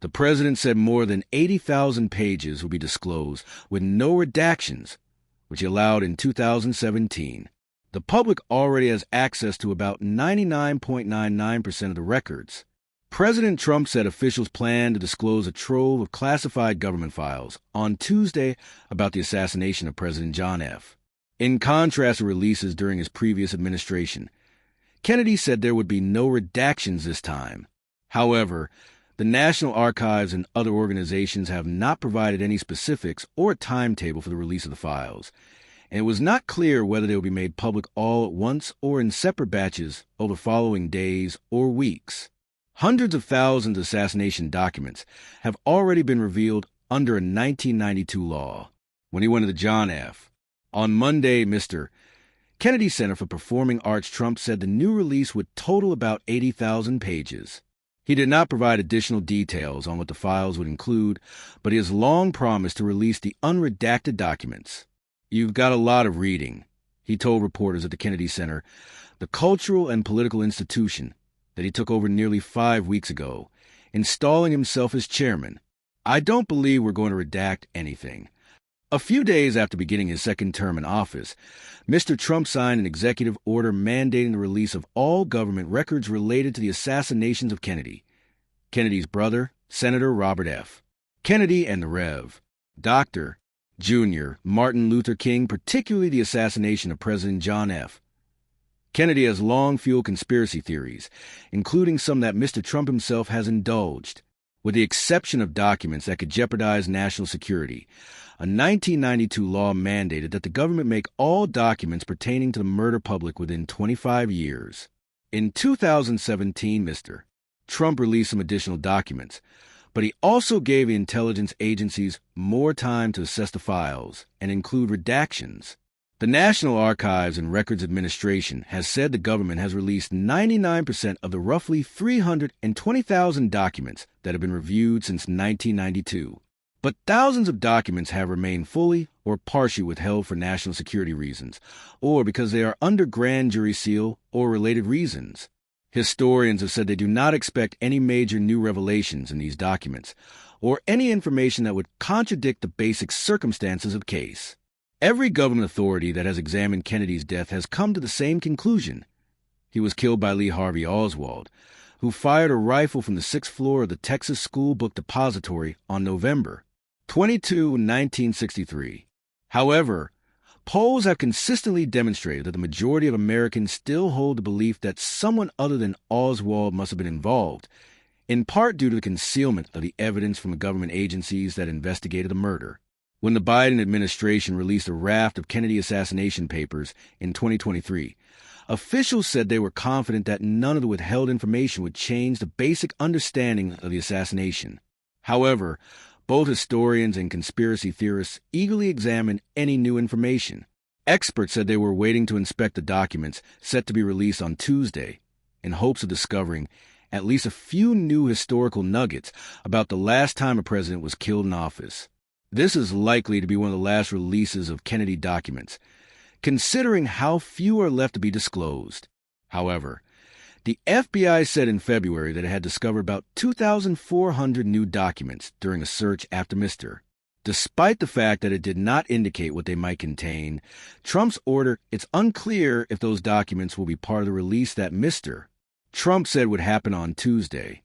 The president said more than 80,000 pages would be disclosed with no redactions, which he allowed in 2017. The public already has access to about 99.99% of the records. President Trump said officials plan to disclose a trove of classified government files on Tuesday about the assassination of President John F. In contrast to releases during his previous administration, Kennedy said there would be no redactions this time. However, the National Archives and other organizations have not provided any specifics or a timetable for the release of the files, and it was not clear whether they would be made public all at once or in separate batches over following days or weeks. Hundreds of thousands of assassination documents have already been revealed under a 1992 law. When he went to the John F. On Monday, Mr. Kennedy Center for Performing Arts Trump said the new release would total about 80,000 pages. He did not provide additional details on what the files would include, but he has long promised to release the unredacted documents. "You've got a lot of reading," he told reporters at the Kennedy Center, the cultural and political institution that he took over nearly 5 weeks ago, installing himself as chairman. "I don't believe we're going to redact anything." A few days after beginning his second term in office, Mr. Trump signed an executive order mandating the release of all government records related to the assassinations of Kennedy, Kennedy's brother, Senator Robert F. Kennedy, and the Rev. Dr. Jr. Martin Luther King, particularly the assassination of President John F. Kennedy has long fueled conspiracy theories, including some that Mr. Trump himself has indulged. With the exception of documents that could jeopardize national security, a 1992 law mandated that the government make all documents pertaining to the murder public within 25 years. In 2017, Mr. Trump released some additional documents, but he also gave the intelligence agencies more time to assess the files and include redactions. The National Archives and Records Administration has said the government has released 99% of the roughly 320,000 documents that have been reviewed since 1992. But thousands of documents have remained fully or partially withheld for national security reasons, or because they are under grand jury seal or related reasons. Historians have said they do not expect any major new revelations in these documents, or any information that would contradict the basic circumstances of the case. Every government authority that has examined Kennedy's death has come to the same conclusion. He was killed by Lee Harvey Oswald, who fired a rifle from the 6th floor of the Texas School Book Depository on November 22, 1963. However, polls have consistently demonstrated that the majority of Americans still hold the belief that someone other than Oswald must have been involved, in part due to the concealment of the evidence from the government agencies that investigated the murder. When the Biden administration released a raft of Kennedy assassination papers in 2023, officials said they were confident that none of the withheld information would change the basic understanding of the assassination. However, both historians and conspiracy theorists eagerly examined any new information. Experts said they were waiting to inspect the documents set to be released on Tuesday in hopes of discovering at least a few new historical nuggets about the last time a president was killed in office. This is likely to be one of the last releases of Kennedy documents, considering how few are left to be disclosed. However, the FBI said in February that it had discovered about 2,400 new documents during a search after Mr. Despite the fact that it did not indicate what they might contain, Trump's order, it's unclear if those documents will be part of the release that Mr. Trump said would happen on Tuesday.